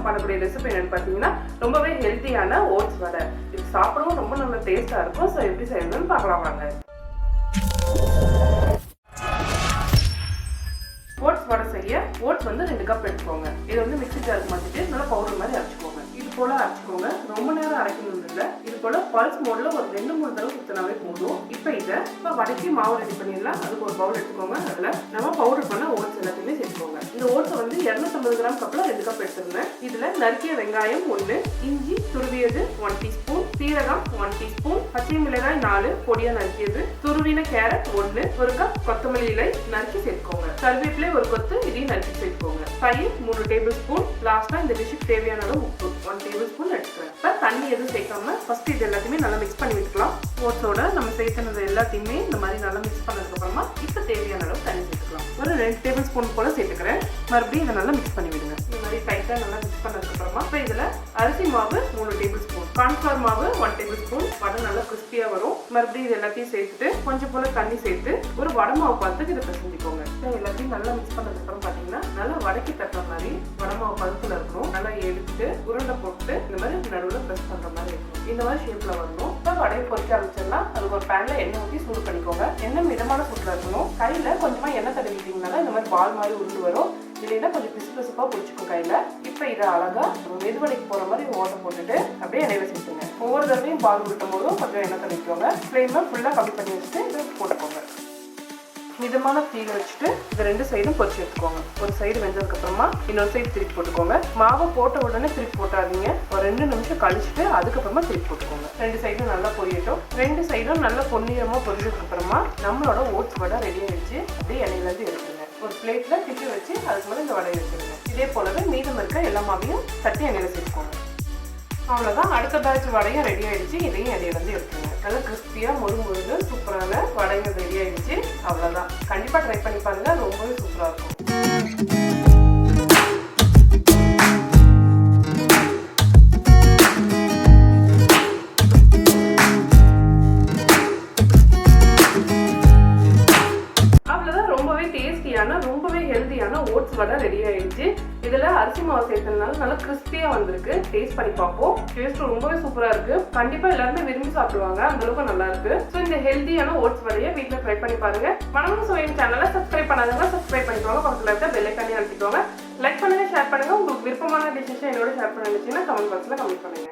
பண்ணக்கூடிய ரெசிபி என்னன்னு பார்த்தீங்கன்னா ரொம்பவே ஹெல்த்தியான ஓட்ஸ் வடை. இது சாப்பிடவும் ரொம்ப நல்ல டேஸ்டா இருக்கும். ஸோ எப்படி செய்யணும்னு பார்க்கலாம் வாங்க. ஓட்ஸ் வடை செய்ய ஓட்ஸ் வந்து 2 கப் எடுத்துக்கோங்க. இதை வந்து மிக்ஸி ஜாருக்கு மாற்றிட்டு நல்லா பவுடர் மாதிரி அரைச்சிக்கோங்க. இது போல அரைச்சிக்கோங்க. ரொம்ப நேரம் அரைக்கணும் இல்லை. இது போல பல்ஸ் மோட்ல ஒரு 2-3 தடவை சுத்தினாவே போதும். இப்போ வடைக்கு மாவு ரெடி பண்ணிடலாம். அதுக்கு ஒரு பவுல் எடுத்துக்கோங்க. அதில் நம்ம பவுடர் பண்ண ஓட்ஸ் எல்லாத்தையுமே சேர்த்துக்கோங்க. இந்த ஓட்ஸை வந்து 250 கிராம் கப்பில் 2 கப் எடுத்துருந்தேன். இதில் நறுக்கிய வெங்காயம் 1, இஞ்சி துருவியது 1 டீஸ்பூன், சீரகம் 1 டீஸ்பூன், பச்சை மிளகாய் 4 பொடியா நறுக்கியது, துருவின கேரட் 1, 1 கப் கொத்தமல்லி இலை நறுக்கி சேர்த்துக்கோங்க. கருவேப்பிலை 1 கொத்து இதையும் நறுக்கி சேர்த்துக்கோங்க. தயிர் 3 டேபிள் ஸ்பூன். லாஸ்டா இந்த டிஷ்ஷுக்கு தேவையான அளவு உப்பு 1 டேபிள் ஸ்பூன் எடுத்துக்கிறேன். இப்போ தண்ணி எதுவும் சேர்க்காம ஃபர்ஸ்ட் இது எல்லாத்தையுமே நல்லா மிக்ஸ் பண்ணி விட்டுக்கலாம். ஓட்ஸோட நம்ம சேர்த்துனது எல்லாத்தையுமே இந்த மாதிரி நல்லா மிக்ஸ் பண்ணதுக்கு அப்புறமா இப்போ தேவையான அளவு தண்ணி சேர்த்துக்கலாம். ஒரு 2 டேபிள் ஸ்பூன் போல சேர்த்துக்கிறேன். மறுபடியும் இதை நல்லா மிக்ஸ் பண்ணி விடுங்க. இந்த மாதிரி டைட்டா நல்லா மிக்ஸ் பண்ணதுக்கு அப்புறமா இப்போ இதுல அரிசி மாவு 3 டேபிள் ஸ்பூன், கார்ன்ஃபிளவர் மாவு 1 டேபிள் ஸ்பூன். வடை நல்லா கிறிஸ்பியா வரும். மறுபடியும் இது எல்லாத்தையும் சேர்த்துட்டு கொஞ்சம் போல தண்ணி சேர்த்து ஒரு வடை மாவு பார்த்துட்டு இதை பிசைஞ்சுக்கோங்க. எல்லாத்தையும் நல்லா மிக்ஸ் பண்ணதுக்கு அப்புறம் பாத்தீங்கன்னா நல்லா வடைக்கு தட்டுற மாதிரி வடை மாவு பதத்துல இருக்கணும். நல்லா எடுத்து உருண்டை போட்டு இந்த மாதிரி நடுவில் ப்ரெஸ் பண்ற மாதிரி இருக்கும். இந்த மாதிரி ஷேப்ல வரணும். இப்போ வடையை பொரிக்க ஆரம்பிச்சிடலாம். அதுக்கு ஒரு பேன்ல எண்ணெய் ஊற்றி சூடு பண்ணிக்கோங்க. எண்ணெய் மிதமான சூட்டில் இருக்கணும். கையில கொஞ்சமா எண்ணெய் தடவிட்டீங்கன்னா இந்த மாதிரி பால் மாதிரி உருண்டு வரும். இல்லைன்னா கொஞ்சம் பிசு பிசுப்பா பிடிச்சிக்கும் கையில. இப்போ இதை அழகா மெதுவடைக்கு போற மாதிரி ஓட்டை போட்டுட்டு அப்படியே எண்ணெயில சேர்த்துங்க. ஒவ்வொரு தடவையும் பால் விட்டும் போதும் கொஞ்சம் எண்ணெய் தடவிக்கோங்க. ஃப்ளேமை ஃபுல்லா கம்மி பண்ணி வச்சுட்டு இதை போட்டுக்கோங்க. மிதமான தீயில வச்சுட்டு இந்த 2 சைடும் பொரிச்சு எடுத்துக்கோங்க. ஒரு சைடு வெந்ததுக்கு அப்புறமா இன்னொரு சைடு திருப்பி போட்டுக்கோங்க. மாவை போட்ட உடனே திருப்பி போட்டாதீங்க. ஒரு 2 நிமிஷம் கழிச்சுட்டு அதுக்கப்புறமா திருப்பி போட்டுக்கோங்க. 2 சைடும் நல்லா பொரியட்டும். 2 சைடும் நல்லா பொன்னிறமா பொரிஞ்சதுக்கு அப்புறமா நம்மளோட ஓட்ஸ் வடை ரெடி ஆயிடுச்சு. அப்படியே எண்ணெயில இருந்து எடுத்துருங்க. ஒரு பிளேட்ல டிஷ்யூ வச்சு அதுக்கு மேலே இந்த வடையை வச்சுருங்க. இதே போலவே மீதம் இருக்க எல்லா மாவையும் தட்டி எண்ணெயில சேர்த்துக்கோங்க. அவ்வளோதான், அடுத்த பேட்ச் வடையும் ரெடி ஆயிடுச்சு. இதையும் எண்ணெயில இருந்து எடுத்துங்க. நல்லா கிறிஸ்பியா முறுமுறுன்னு சூப்பரான வடைகள் ரெடி ஆயிடுச்சு. அவ்வளோதான், கண்டிப்பா ட்ரை பண்ணி பாருங்க. ரொம்பவே சூப்பரா இருக்கும். ரொம்பவே ஹெல்த்தியான ஓட்ஸ் வடை ரெடி ஆயிடுச்சு. இதுல அரிசி மாவு சேர்த்ததுனால நல்லா கிறிஸ்பியா வந்திருக்கு. டேஸ்ட் பண்ணி பார்ப்போம். டேஸ்ட் ரொம்பவே சூப்பரா இருக்கு. கண்டிப்பா எல்லாருமே விரும்பி சாப்பிடுவாங்க. அந்த அளவுக்கு நல்லா இருக்கு. ஸோ இந்த ஹெல்த்தியான ஓட்ஸ் வடையை வீட்டில் ட்ரை பண்ணி பாருங்க. மனமும் சுவையின் சேனலை சப்ஸ்கிரைப் பண்ணாதவங்க சப்ஸ்கிரைப் பண்ணிக்கோங்க. பக்கத்தில் இருக்க பெல் ஐகானை அழுத்திக்கோங்க. லைக் பண்ணுங்க, ஷேர் பண்ணுங்க. உங்களுக்கு விருப்பமான டிஷ்ஷை என்னோட ஷேர் பண்ண நினைச்சீங்கன்னா கமெண்ட் பாக்ஸ்ல கமெண்ட் பண்ணுங்க.